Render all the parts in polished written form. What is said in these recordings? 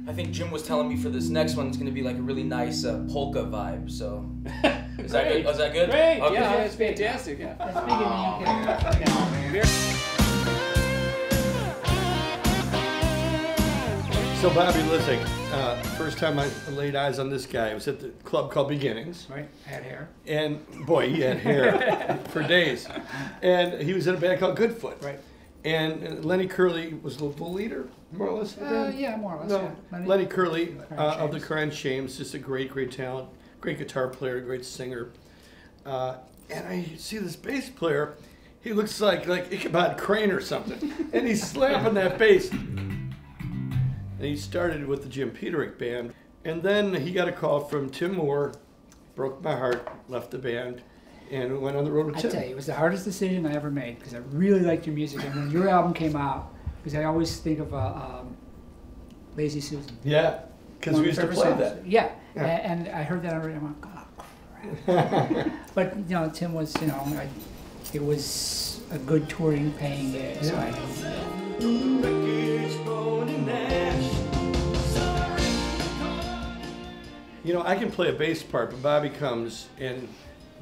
I think Jim was telling me for this next one, it's going to be like a really nice polka vibe. So, is that good? Oh, is that good? Great. Okay. Yeah, it's fantastic. Yeah. That's big in the UK. So Bobby Lizik, first time I laid eyes on this guy, it was at the club called Beginnings. Right, had hair. And boy, he had hair for days. And he was in a band called Goodfoot. Right. And Lenny Curley was the leader, more or less, of the band? Yeah, more or less. No, Yeah. Lenny Curley of the Shames. Crying Shames, just a great talent, great guitar player, great singer. And I see this bass player, he looks like Ichabod Crane or something. And he's slapping that bass. And he started with the Jim Peterik band. And then he got a call from Tim Moore, broke my heart, left the band, and went on the road with Tim. I tell you, it was the hardest decision I ever made because I really liked your music. And when your album came out, because I always think of Lazy Susan. Yeah, because we used to play that. Yeah, Yeah. and I heard that already. I went, oh, crap. But, you know, Tim was, you know, it was a good touring, paying gig. So You know, I can play a bass part, but Bobby comes and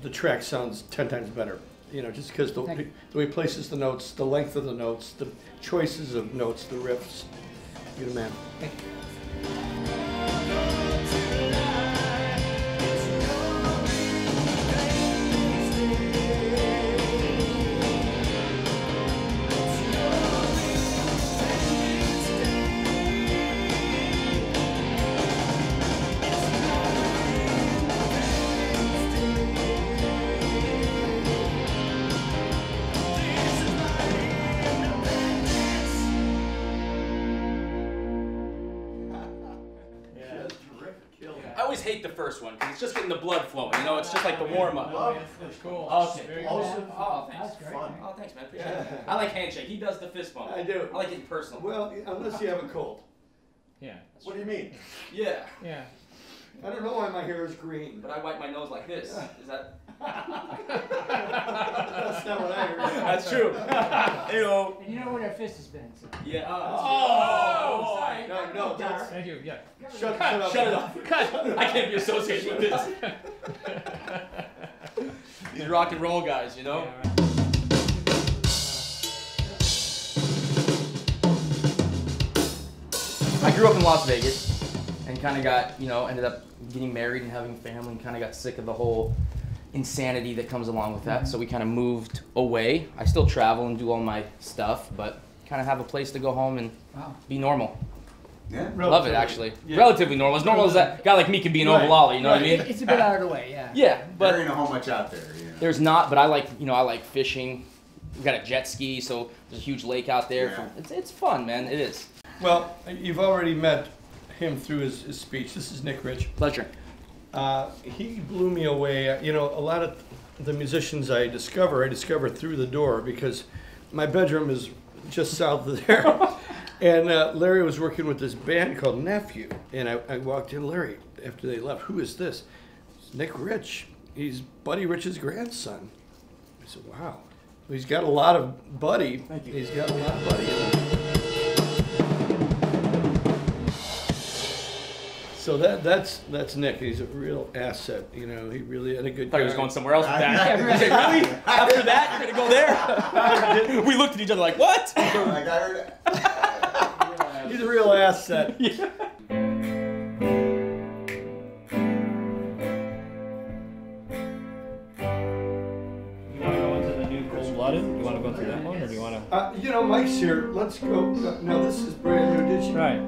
the track sounds 10 times better. You know, just because the way he places the notes, the length of the notes, the choices of notes, the riffs. You're the man. Thank you. I always hate the first one because it's just getting the blood flowing. You know, it's just like the warm up. That's cool. Okay. Very Oh, thanks. That's great. Oh, thanks, man. Appreciate it. I like handshake. He does the fist bump. I do. I like it personal. Well, unless you have a cold. Yeah. What do you mean? Yeah, Yeah. I don't know why my hair is green. but I wipe my nose like this. Is that? That's not what I heard. That's true. Ew. And you know where their fist has been. So. Yeah. Oh! Sorry. No, that's... Thank you. Yeah. Shut up. Shut it off. Cut. I can't be associated with this. These rock and roll guys, you know? Yeah, right. I grew up in Las Vegas and kind of got, you know, ended up getting married and having family and kind of got sick of the whole insanity that comes along with that. So we kind of moved away. I still travel and do all my stuff, but kind of have a place to go home and be normal. Yeah. Love it, actually. Yeah. Relatively normal. As normal as that guy like me can be in Right. Ovalala, you know what I mean? It's a bit out of the way, yeah. Yeah, but There ain't a whole much out there. You know? there's not, but I like, you know, I like fishing. We've got a jet ski, so there's a huge lake out there. Yeah. It's fun, man. It is. Well, you've already met him through his speech. This is Nick Rich. Pleasure. He blew me away. You know, a lot of the musicians I discover through the door because my bedroom is just south of there. And Larry was working with this band called Nephew. And I walked in, Larry, after they left, who is this? It's Nick Rich. He's Buddy Rich's grandson. I said, wow. Well, he's got a lot of Buddy. Thank you. He's got a lot of Buddy in him. So that's Nick. He's a real asset. You know, he really had a good. I thought he was going somewhere else with that. I- I was like, really? After that, you're gonna go there? We looked at each other like, what? Like I heard. He's a real asset. Yeah. You want to go into the new Cold Blooded? You want to go through that one, or do you want to? You know, Mike's here. Let's go. No, this is brand new. Did you? Right.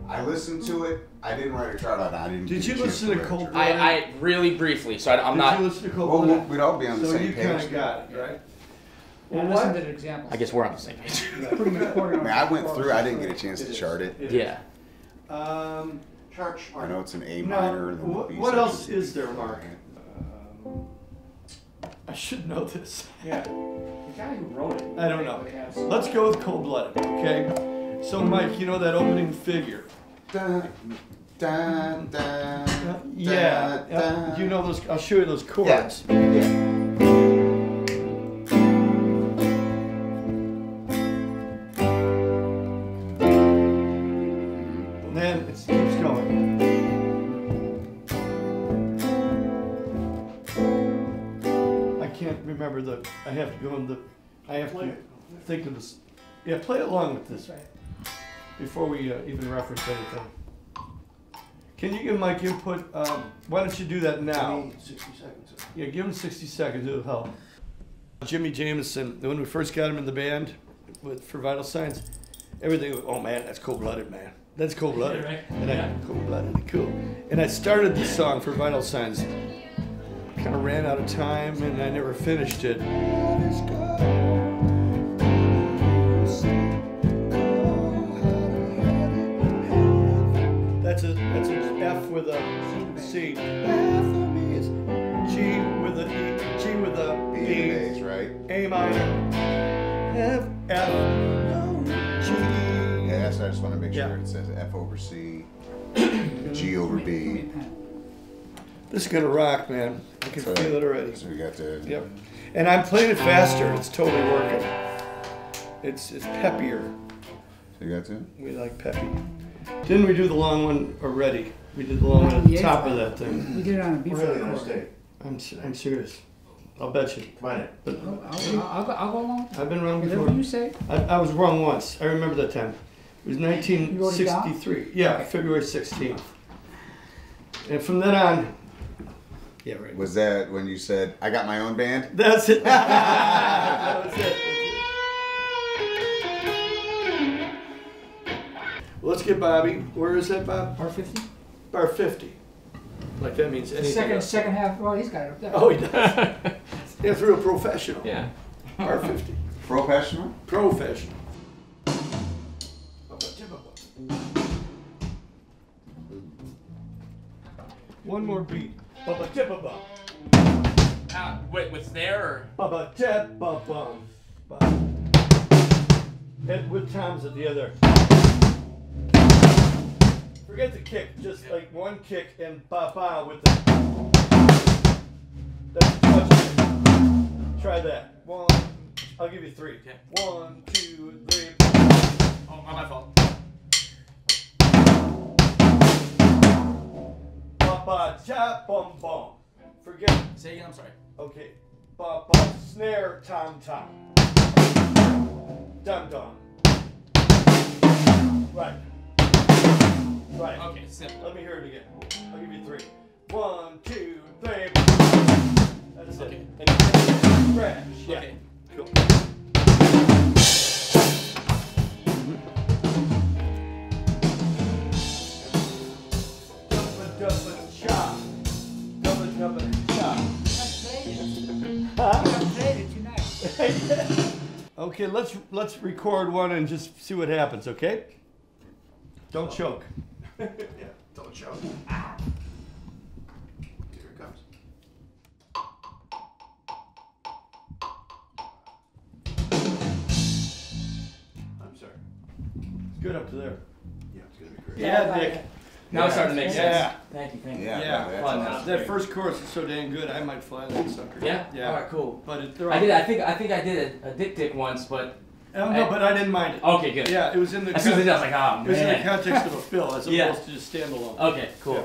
I listened to it. I didn't write a chart on it. I didn't. Did get you a chance listen to write a Cold chart. Blooded? I really briefly, so I'm Did not. you listen to Cold Well, Blooded? we'd all be on the So same you page. kind of got it, right? Yeah, Well, listen what? to the examples. I guess we're on the same page. Pretty much quarter I mean, I went through. I didn't get a chance to chart it. Yeah. Church. I know it's an A No, minor. then the B what else section. is there, Mark? I should know this. Yeah. The guy who wrote it. I don't know. Let's go with Cold Blooded, okay? So, Mike, you know that opening figure? Dun, dun, dun, Yeah. dun. You know those? I'll show you those chords. Yeah. And then it keeps going. I can't remember I have to go in I have to think of this. Yeah, play along with this before we even reference anything. Can you give Mike input? Why don't you do that now? 60 seconds. Yeah, give him 60 seconds, it'll help. Jimmy Jameson, when we first got him in the band for Vital Signs, everything was, oh man, that's cold-blooded, man. That's cold-blooded. Right. And cold-blooded, cool. And I started the song for Vital Signs, kind of ran out of time, and I never finished it. That's a F with a C. F for me is G with a E, G with a B E, and A's, right? A minor, F, F, G. Yeah, so I just want to make sure Yeah. it says F over C, G over B. This is gonna rock, man. I can So- feel it already. So we got to. Yep. And I'm playing it faster. It's totally working. It's peppier. So you got to? We like peppy. Didn't we do the long one already? We did the long one at the top of that thing. We did it on a beat Really? record. Stay. I'm serious. I'll bet you. Come on in. But I'll go along. I've been wrong Whatever before. you say. I was wrong once. I remember that time. It was You wrote it down? 1963. Yeah, Okay. February 16th. And from then on, yeah, right. Was that when you said, I got my own band? That's it. That was it. Well, let's get Bobby. Where is that, Bob? Bar 50. Bar 50. Like that means anything. Second half. Oh, he's got it up there. Oh, he does. Yeah, through a professional. Yeah. Bar 50. Professional? Professional. One more beat. Bubba tibba Wait, what's there? Bubba tibba bum. And with toms at the other. Forget the kick, just like one kick and ba ba with the. That's touch. Try that. One. I'll give you three. Okay. 1, 2, 3. Oh, my fault. Ba ba cha bum bum. Forget. Say again, I'm sorry. Okay. Ba ba snare tom tom. Dum dum. Right. Right. Okay, simple. Let me hear it again. I'll give you three. 1, 2, 3. That's Okay. it. And you crash. Yeah. Okay. Cool. Dubba dubba cha. Dubba dubba cha. I played it tonight. Okay, let's record one and just see what happens, okay? Don't choke. Yeah, don't choke. Here it comes. I'm sorry. It's good up to there. Yeah, it's gonna be great. Yeah, Nick. Now it's starting to make sense. Yeah. Thank you, thank you. Yeah, Yeah. that's Fun. awesome. That first chorus is so dang good, I might fly that sucker. Yeah? Yeah. All right, cool. But they're I all. did. I think I did a dick once, but No, but I didn't mind it. okay, good. Yeah, it was in the. As soon as I did, I was like, oh It was in the man. context of a fill as opposed Yeah. to just standalone. Okay, cool. Yeah.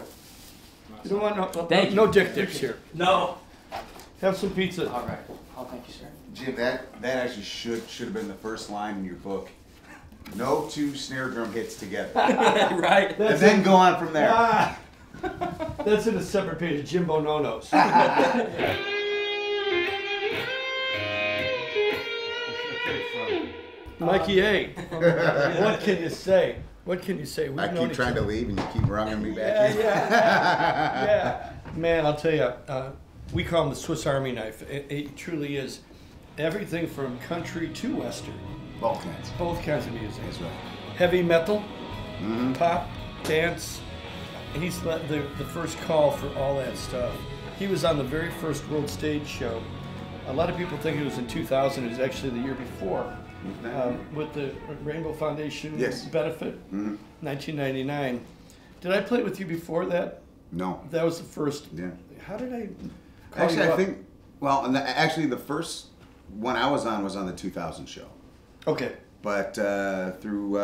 You don't want Thank you. no dicks here. No. Have some pizza. All right. Oh, thank you, sir. Jim, that actually should have been the first line in your book. No two snare drum hits together. Right. And then go on from there. Ah! That's in a separate page of Jimbo No-Nos. Mikey A. What can you say? What can you say? We've I known keep each trying to other. leave and you keep wronging me Yeah, back in. yeah. Man, I'll tell you, we call him the Swiss Army knife. It truly is everything from country to western. Both kinds. Both kinds of music. That's right. Heavy metal, Mm-hmm. pop, dance. He's the first call for all that stuff. He was on the very first World Stage show. A lot of people think it was in 2000. It was actually the year before. With the Rainbow Foundation Yes. benefit, Mhm. 1999. Did I play with you before that? No. That was the first. Yeah. How did I call Actually, you I up? think, well, actually the first one I was on the 2000 show. Okay. But through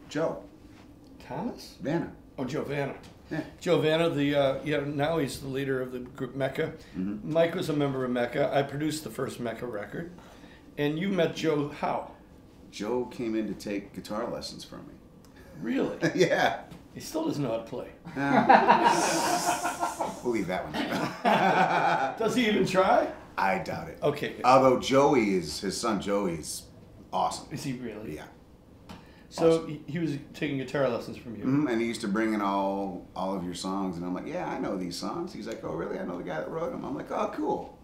Joe. Thomas? Vanna. Oh, Joe Vanna. Yeah. Joe Vanna, now he's the leader of the group Mecca. Mm-hmm. Mike was a member of Mecca. I produced the first Mecca record. And you met Joe how? Joe came in to take guitar lessons from me. Really? Yeah. He still doesn't know how to play. We'll leave that one. Does he even try? I doubt it. Okay. Although his son Joey is awesome. Is he really? Yeah. So awesome. he was taking guitar lessons from you. Mm-hmm. And he used to bring in all of your songs, and I'm like, yeah, I know these songs. He's like, oh, really? I know the guy that wrote them. I'm like, oh, cool.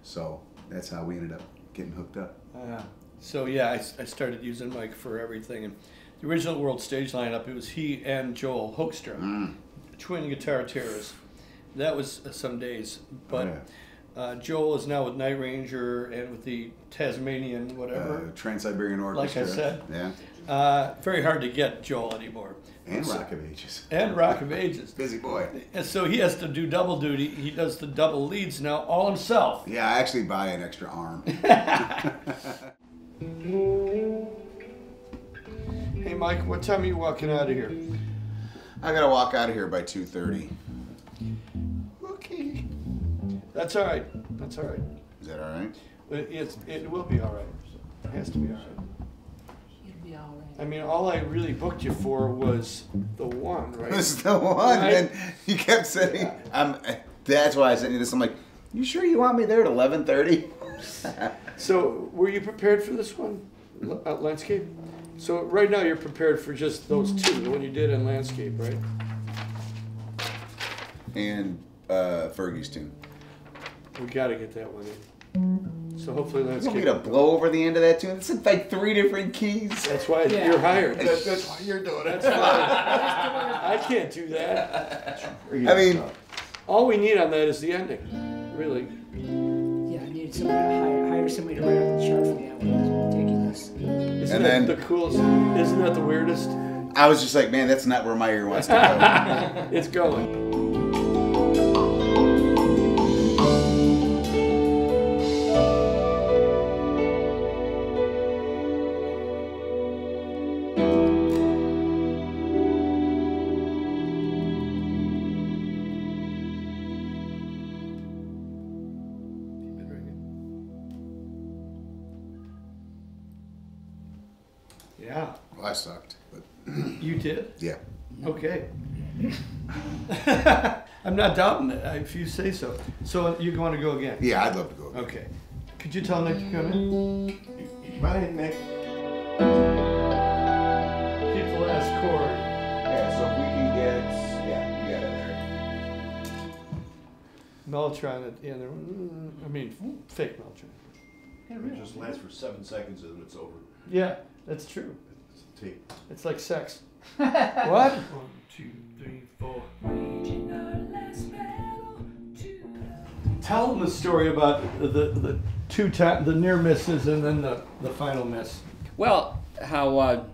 So that's how we ended up getting hooked up. So yeah, I started using Mike for everything. And the original World Stage lineup, it was he and Joel Hoekstra, twin guitar terrorists. That was some days. But Joel is now with Night Ranger and with the Tasmanian whatever. Trans-Siberian Orchestra. Like I said. Yeah. Very hard to get Joel anymore. And Rock of Ages. And Rock of Ages. Busy boy. And so he has to do double duty. He does the double leads now all himself. Yeah, I actually buy an extra arm. Hey Mike, what time are you walking out of here? I gotta walk out of here by 2:30. Okay. That's all right. That's all right. Is that all right? It will be all right. It has to be all right. It'll be all right. I mean, all I really booked you for was the one, right? This is the one. Right? And you kept saying, that's why I sent you this. I'm like, you sure you want me there at 11:30? So, were you prepared for this one, landscape? So right now you're prepared for just those two, the one you did in landscape, right? And Fergie's tune. We got to get that one in. So hopefully You want landscape. me to blow over the end of that tune? It's in like 3 different keys. That's why Yeah. you're hired. That's why you're doing it. That's why. I can't do that. I mean, All we need on that is the ending, really. Yeah, I needed somebody to hire somebody to write out the chart for me. That was ridiculous. Isn't And that then- the coolest? Isn't that the weirdest? I was just like, man, that's not where my ear wants to go. It's going. Yeah, Well, I sucked, but you did. yeah. Okay. I'm not doubting it if you say so. So you want to go again? Yeah, I'd love to go. Okay. Could you tell Nick to come in? Bye, Nick. Keep the last chord. Yeah, so if we can get, yeah, you got it there. Mellotron at the end. I mean, fake Mellotron. It just lasts for 7 seconds and then it's over. Yeah, that's true. It's a tape. It's like sex. What? 1, 2, 3, 4. Tell them the story about the the near misses and then the final miss. Well, how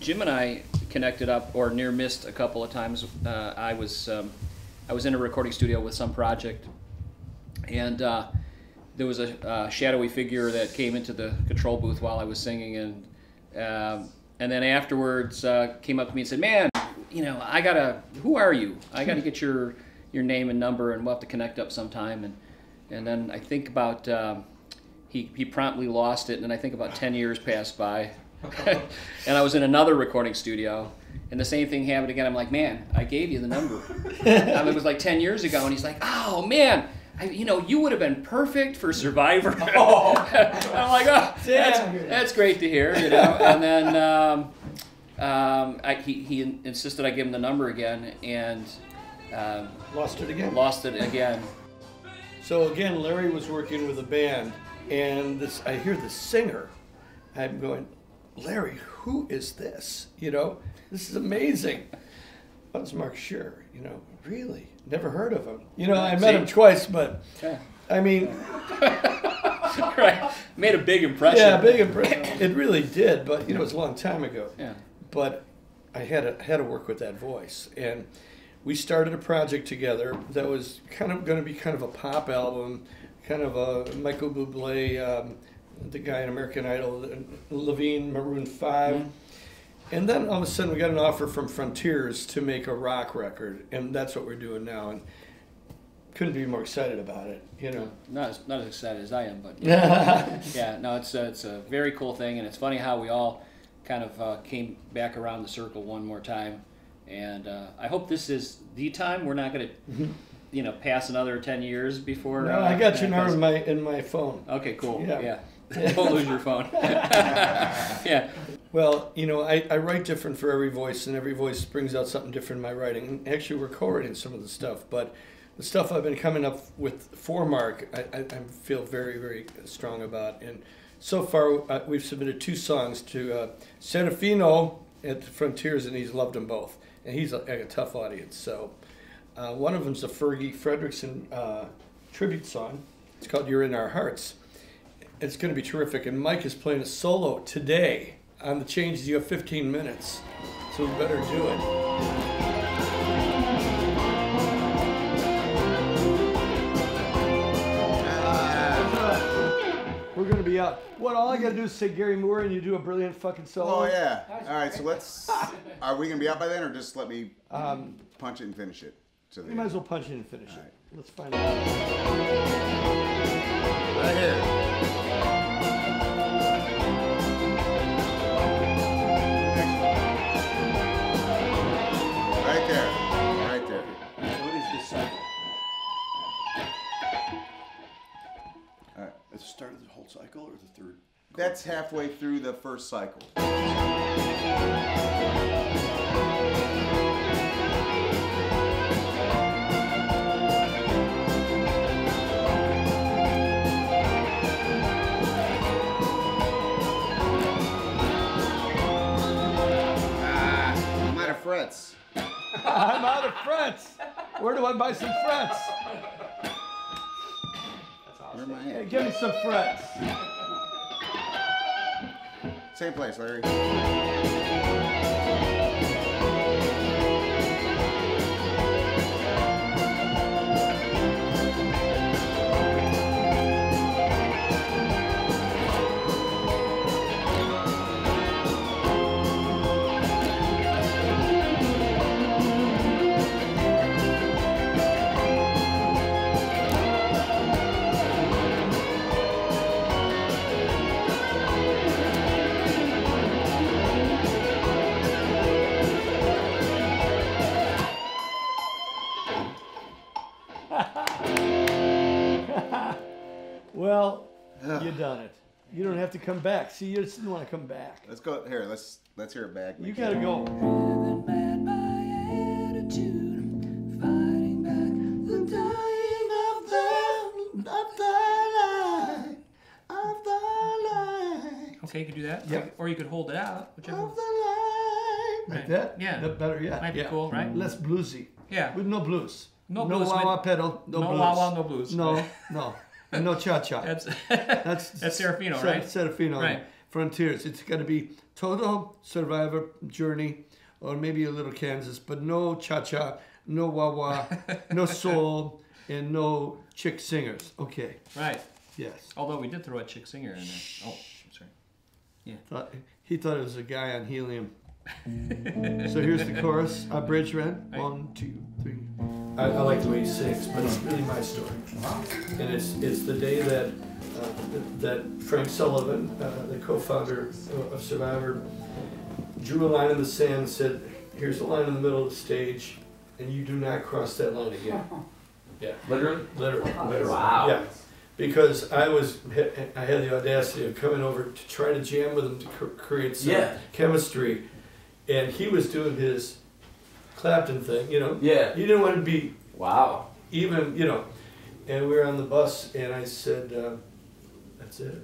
Jim and I connected up or near missed a couple of times. I was in a recording studio with some project, and there was a shadowy figure that came into the control booth while I was singing, and then afterwards came up to me and said, "Man, who are you? I gotta get your name and number, and we'll have to connect up sometime." And then I think about he promptly lost it, and then I think about 10 years passed by, and I was in another recording studio, and the same thing happened again. I'm like, "Man, I gave you the number." It was like 10 years ago, and he's like, "Oh man, you would have been perfect for Survivor." I'm like, "Oh, that's great to hear," And then he insisted I give him the number again, and Lost it again. lost it again. So again, Larry was working with a band, and I hear the singer. I'm going, "Larry, who is this? This is amazing." That was Marc Scherer. Really, never heard of him. I met him twice, but Yeah. I mean, Right. Made a big impression. yeah, big impression. It really did, but it was a long time ago. Yeah. But I had to work with that voice, and we started a project together that was kind of going to be kind of a pop album, kind of a Michael Bublé, the guy in American Idol, Levine, Maroon 5. And then all of a sudden we got an offer from Frontiers to make a rock record, and that's what we're doing now. And couldn't be more excited about it, you know. Not as excited as I am, but yeah, no, it's a very cool thing, and it's funny how we all kind of came back around the circle one more time. And I hope this is the time. We're not going to, pass another 10 years before. No, I got your number in my phone. Okay, cool. Yeah. Don't lose your phone. Yeah. Well, I write different for every voice, and every voice brings out something different in my writing. And actually, we're co-writing some of the stuff, but the stuff I've been coming up with for Marc, I feel very, very strong about. And so far, we've submitted 2 songs to Serafino at Frontiers, and he's loved them both. And he's a tough audience. So one of them's a Fergie Fredrickson tribute song. It's called "You're in Our Hearts." It's going to be terrific. And Mike is playing a solo today on the changes. You have 15 minutes, so we better do it. We're going to be out. What, all I got to do is say Gary Moore and you do a brilliant fucking solo? Oh, yeah. All right, so are we going to be out by then, or just let me punch it and finish it? You might as well punch it and finish it. Right. Let's find out. Right here. Right there. Right there. What is this cycle? All right. At the start of the whole cycle or the third? That's halfway through the first cycle. I'm out of frets. I'm out of frets. Where do I buy some frets? Where am I Hey, at? give me some frets. Same place, Larry. Well, you done it. You don't have to come back. See, you just didn't want to come back. Let's go here. Let's hear it back. You gotta go. Driven mad by attitude, fighting back the dying of the light. Okay, you could do that. Yep. Or you could hold it out, whichever. Of the light. Like Right. that? Yeah. That better, yeah. Might be yeah. cool, right? Less bluesy. Yeah. With no blues. No no blues, wah-wah but- pedal, no no blues. wah-wah, no blues. No, no. And no cha-cha. That's That's Serafino, right? Serafino. Right. Frontiers. It's got to be total Survivor journey, or maybe a little Kansas, but no cha-cha, no wah-wah, no soul, and no chick singers. Okay. right. Yes. Although we did throw a chick singer in there. Oh, I'm sorry. He thought it was a guy on helium. So here's the chorus. Bridge Red. Right. 1, 2, 3. I like the way he sings, but it's really my story. And it's the day that that Frank Sullivan, the co-founder of Survivor, drew a line in the sand and said, "Here's a line in the middle of the stage, and you do not cross that line again." Yeah, Literally? literally. Wow. Yeah, because I had the audacity of coming over to try to jam with him to create some chemistry, and he was doing his Clapton thing, Yeah. You didn't want to be Wow. even, and we were on the bus, and I said, "That's it."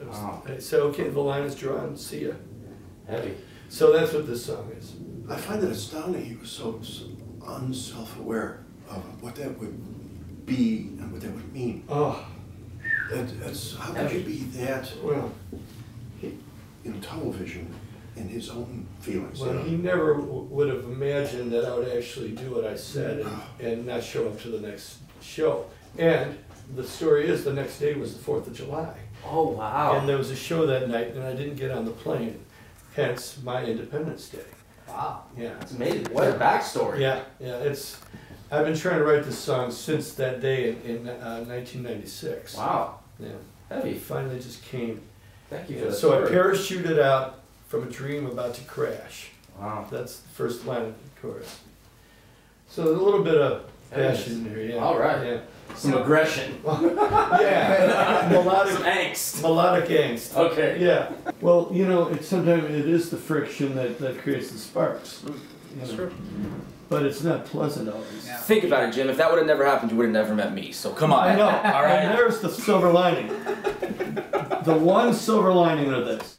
Wow. I said, "Okay, the line is drawn. See ya." Heavy. So that's what this song is. I find it astounding he was so unself-aware of what that would be and what that would mean. Oh, That's how could you be that well, in tunnel vision in his own feelings? well, he never would have imagined that I would actually do what I said and not show up to the next show. And the story is, the next day was the 4th of July. Oh, wow. And there was a show that night, and I didn't get on the plane. hence my Independence Day. Wow. Yeah. That's amazing. What a backstory. Yeah, I've been trying to write this song since that day in 1996. Wow. Yeah. Heavy. It finally just came. Thank you for that. So I parachuted out from a dream about to crash. Wow. That's the first line of the chorus. So a little bit of passion in there, yeah. All right. Yeah. Some aggression. Yeah. Melodic Some angst. Melodic angst. Okay. Yeah. Well, you know, sometimes it is the friction that creates the sparks. You know. Sure. But it's not pleasant always. Yeah. Think about it, Jim. If that would have never happened, you would have never met me. So come on. I know. All right. And there's the silver lining. The one silver lining of this.